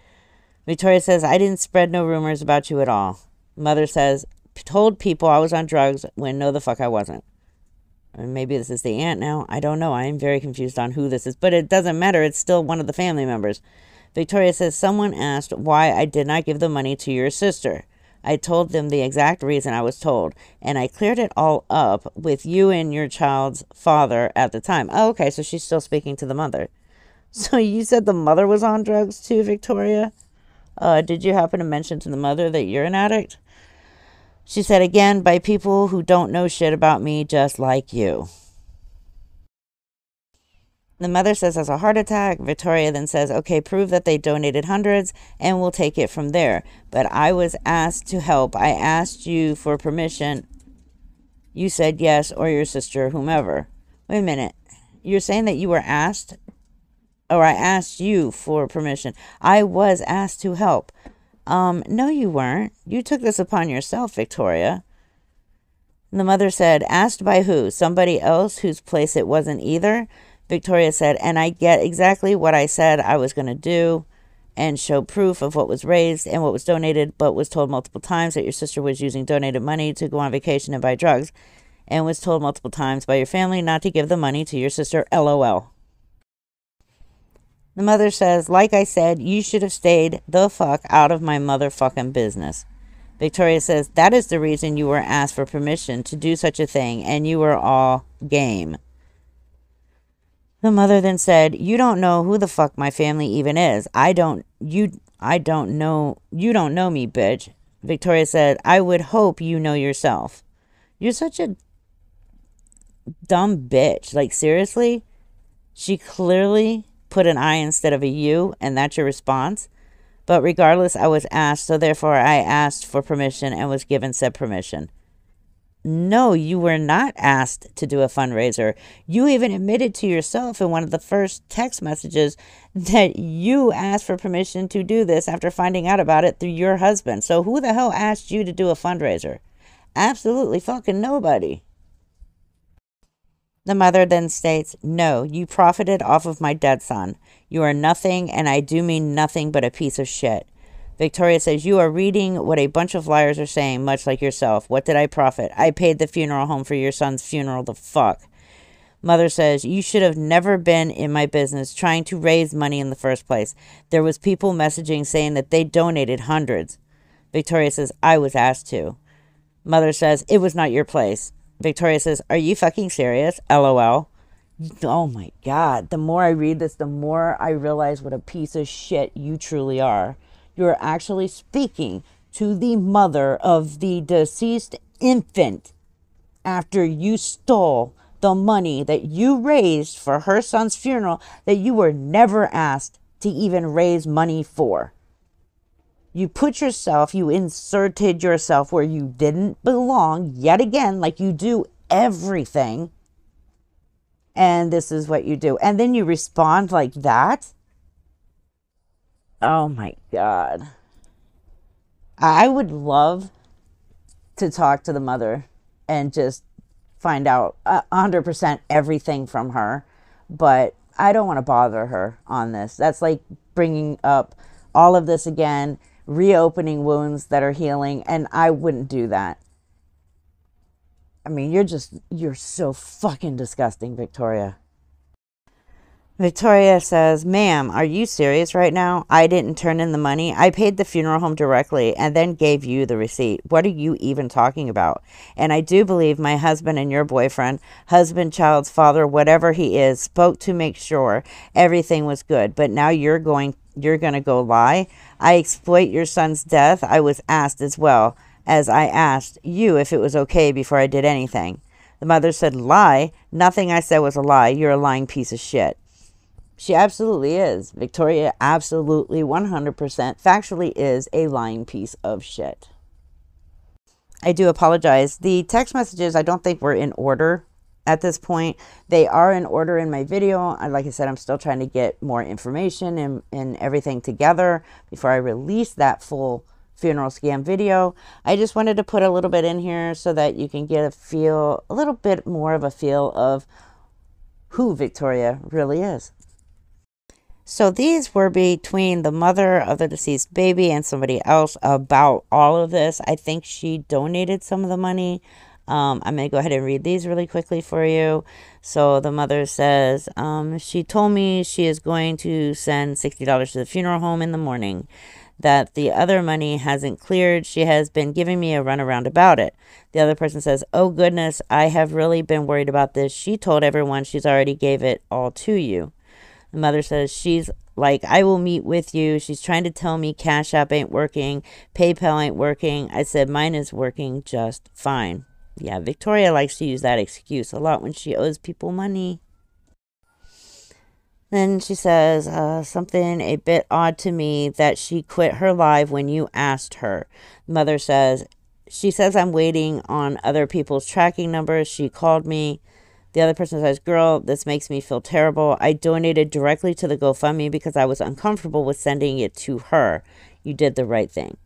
Victoria says, I didn't spread no rumors about you at all. Mother says, told people I was on drugs when no the fuck I wasn't. Or maybe this is the aunt now. I don't know. I am very confused on who this is. But it doesn't matter. It's still one of the family members. Victoria says, someone asked why I did not give the money to your sister. I told them the exact reason I was told. And I cleared it all up with you and your child's father at the time. Oh, okay. So she's still speaking to the mother. So you said the mother was on drugs too, Victoria? Did you happen to mention to the mother that you're an addict? She said, again, by people who don't know shit about me just like you. The mother says, as a heart attack. Victoria then says, okay, prove that they donated hundreds and we'll take it from there. But I was asked to help. I asked you for permission. You said yes, or your sister, whomever. Wait a minute. You're saying that you were asked? Or I asked you for permission. I was asked to help. No, you weren't. You took this upon yourself, Victoria. The mother said, asked by who? Somebody else whose place it wasn't either? Victoria said, and I get exactly what I said I was going to do and show proof of what was raised and what was donated, but was told multiple times that your sister was using donated money to go on vacation and buy drugs, and was told multiple times by your family not to give the money to your sister, LOL. The mother says, like I said, you should have stayed the fuck out of my motherfucking business. Victoria says, that is the reason you were asked for permission to do such a thing, and you were all game. The mother then said, you don't know who the fuck my family even is. You don't know me, bitch. Victoria said, I would hope you know yourself. You're such a dumb bitch. Like, seriously? She clearly put an I instead of a you, and that's your response? But regardless, I was asked, so therefore I asked for permission and was given said permission. No, you were not asked to do a fundraiser. You even admitted to yourself in one of the first text messages that you asked for permission to do this after finding out about it through your husband. So who the hell asked you to do a fundraiser? Absolutely fucking nobody. The mother then states, no, you profited off of my dead son. You are nothing, and I do mean nothing but a piece of shit. Victoria says, you are reading what a bunch of liars are saying, much like yourself. What did I profit? I paid the funeral home for your son's funeral. The fuck? Mother says, you should have never been in my business trying to raise money in the first place. There was people messaging saying that they donated hundreds. Victoria says, I was asked to. Mother says, it was not your place. Victoria says, are you fucking serious? LOL. Oh my God. The more I read this, the more I realize what a piece of shit you truly are. You're actually speaking to the mother of the deceased infant after you stole the money that you raised for her son's funeral that you were never asked to even raise money for. You inserted yourself where you didn't belong yet again, like you do everything. And this is what you do. And then you respond like that. Oh my God. I would love to talk to the mother and just find out 100% everything from her. But I don't want to bother her on this. That's like bringing up all of this again, reopening wounds that are healing. And I wouldn't do that. I mean, you're so fucking disgusting, Victoria. Victoria says, ma'am, are you serious right now? I didn't turn in the money. I paid the funeral home directly and then gave you the receipt. What are you even talking about? And I do believe my husband and your boyfriend, husband, child's father, whatever he is, spoke to make sure everything was good. But now you're going to go lie? I exploit your son's death. I was asked as well as I asked you if it was okay before I did anything. The mother said, lie? Nothing I said was a lie. You're a lying piece of shit. She absolutely is. Victoria absolutely 100% factually is a lying piece of shit. I do apologize. The text messages, I don't think were in order at this point. They are in order in my video. Like I said, I'm still trying to get more information and everything together before I release that full funeral scam video. I just wanted to put a little bit in here so that you can get a little bit more of a feel of who Victoria really is. So these were between the mother of the deceased baby and somebody else about all of this. I think she donated some of the money. I'm going to go ahead and read these really quickly for you. So the mother says, she told me she is going to send $60 to the funeral home in the morning, that the other money hasn't cleared. She has been giving me a runaround about it. The other person says, oh goodness, I have really been worried about this. She told everyone she's already gave it all to you. The mother says, she's like, I will meet with you. She's trying to tell me Cash App ain't working. PayPal ain't working. I said, mine is working just fine. Yeah, Victoria likes to use that excuse a lot when she owes people money. Then she says, something a bit odd to me that she quit her live when you asked her. Mother says, she says I'm waiting on other people's tracking numbers. She called me. The other person says, girl, this makes me feel terrible. I donated directly to the GoFundMe because I was uncomfortable with sending it to her. You did the right thing.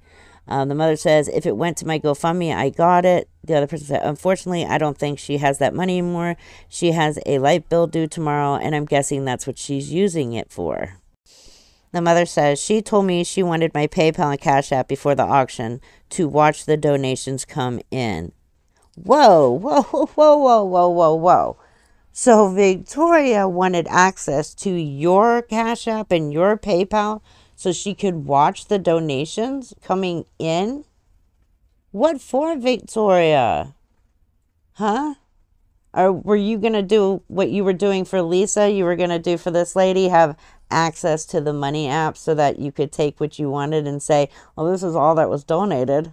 The mother says, if it went to my GoFundMe, I got it. The other person said, unfortunately, I don't think she has that money anymore. She has a light bill due tomorrow, and I'm guessing that's what she's using it for. The mother says, she told me she wanted my PayPal and Cash App before the auction to watch the donations come in. Whoa, whoa, whoa, whoa, whoa, whoa, whoa. So Victoria wanted access to your Cash App and your PayPal so she could watch the donations coming in? What for, Victoria? Huh? Or were you going to do what you were doing for Lisa? You were going to do for this lady? Have access to the money app so that you could take what you wanted and say, well, this is all that was donated.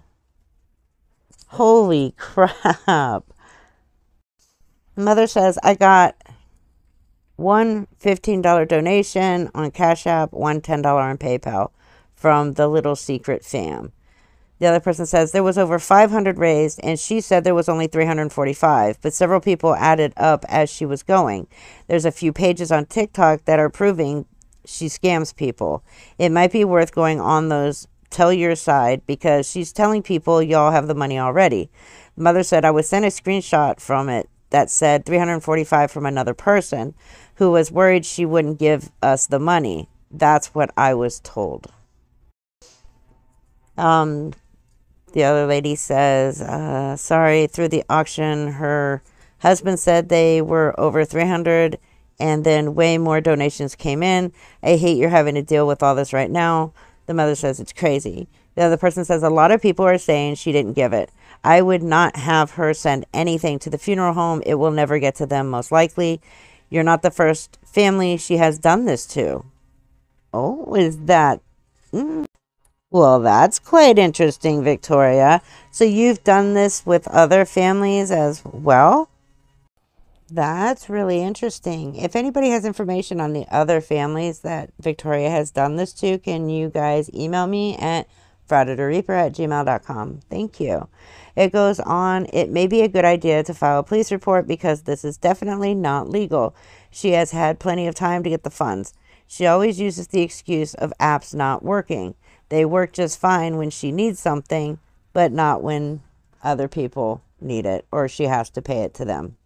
Holy crap. Mother says, I got one $15 donation on Cash App, one $10 on PayPal from the Little Secret fam. The other person says there was over 500 raised, and she said there was only 345, but several people added up as she was going. There's a few pages on TikTok that are proving she scams people. It might be worth going on those. Tell your side, because she's telling people y'all have the money already. Mother said, I was sent a screenshot from it that said 345 from another person who was worried she wouldn't give us the money. That's what I was told. The other lady says, sorry, through the auction, her husband said they were over 300 and then way more donations came in. I hate you're having to deal with all this right now. The mother says it's crazy. The other person says a lot of people are saying she didn't give it. I would not have her send anything to the funeral home. It will never get to them, most likely. You're not the first family she has done this to. Oh, is that? Well, that's quite interesting, Victoria. So you've done this with other families as well? That's really interesting. If anybody has information on the other families that Victoria has done this to, can you guys email me at frauditorreaper@gmail.com. Thank you. It goes on, it may be a good idea to file a police report because this is definitely not legal. She has had plenty of time to get the funds. She always uses the excuse of apps not working. They work just fine when she needs something, but not when other people need it or she has to pay it to them.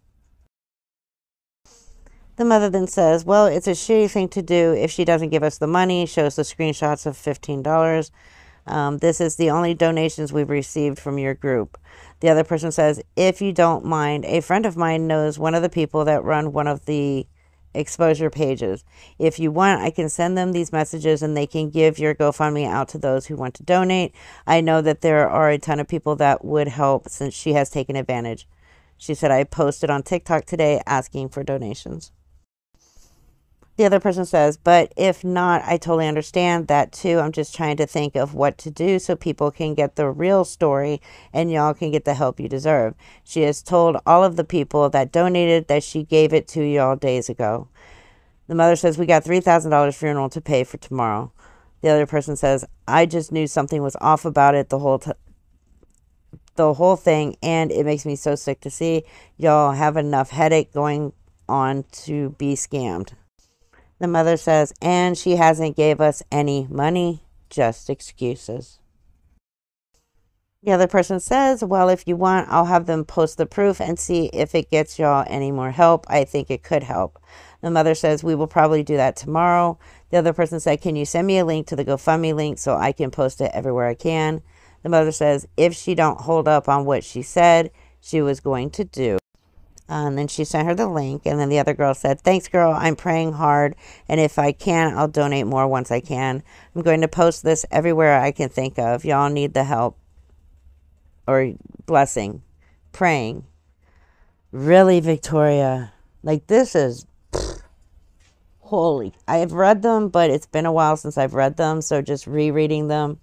The mother then says, well, it's a shitty thing to do if she doesn't give us the money, shows the screenshots of $15. This is the only donations we've received from your group. The other person says, if you don't mind, a friend of mine knows one of the people that run one of the exposure pages. If you want, I can send them these messages and they can give your GoFundMe out to those who want to donate. I know that there are a ton of people that would help since she has taken advantage. She said, I posted on TikTok today asking for donations. The other person says, but if not, I totally understand that too. I'm just trying to think of what to do so people can get the real story and y'all can get the help you deserve. She has told all of the people that donated that she gave it to y'all days ago. The mother says, we got $3,000 funeral to pay for tomorrow. The other person says, I just knew something was off about it the whole thing, and it makes me so sick to see y'all have enough headache going on to be scammed. The mother says, and she hasn't gave us any money, just excuses. The other person says, well, if you want, I'll have them post the proof and see if it gets y'all any more help. I think it could help. The mother says, we will probably do that tomorrow. The other person said, can you send me a link to the GoFundMe link so I can post it everywhere I can? The mother says, if she don't hold up on what she said she was going to do. And then she sent her the link. And then the other girl said, thanks, girl. I'm praying hard. And if I can, I'll donate more once I can. I'm going to post this everywhere I can think of. Y'all need the help or blessing. Praying. Really, Victoria? Like, this is... holy. I have read them, but it's been a while since I've read them. So just rereading them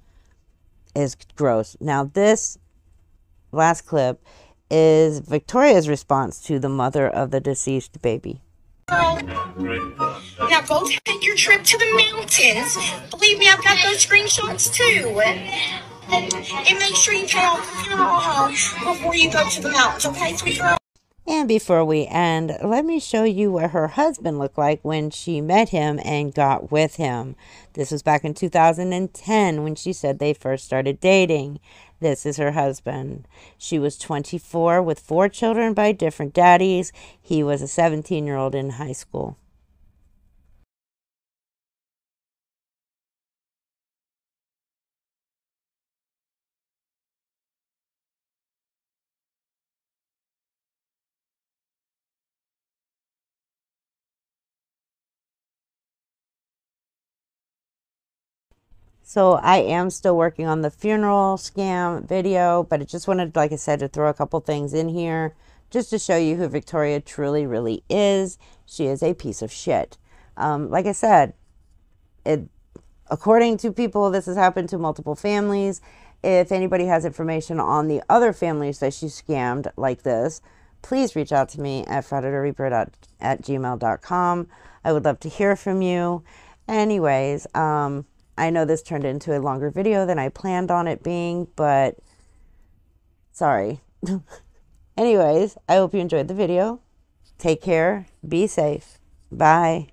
is gross. Now, this last clip is Victoria's response to the mother of the deceased baby. Now go take your trip to the mountains. Believe me, I've got those screenshots too. And make sure you pay off the funeral home before you go to the mountains, okay, sweet girl? And before we end, let me show you what her husband looked like when she met him and got with him. This was back in 2010 when she said they first started dating. This is her husband. She was 24 with 4 children by different daddies. He was a 17-year-old in high school. So I am still working on the funeral scam video, but I just wanted, like I said, to throw a couple things in here just to show you who Victoria truly, really is. She is a piece of shit. Like I said, according to people, this has happened to multiple families. If anybody has information on the other families that she scammed like this, please reach out to me at frauditorreaper@gmail.com. I would love to hear from you. Anyways, I know this turned into a longer video than I planned on it being, but sorry. Anyways, I hope you enjoyed the video. Take care. Be safe. Bye.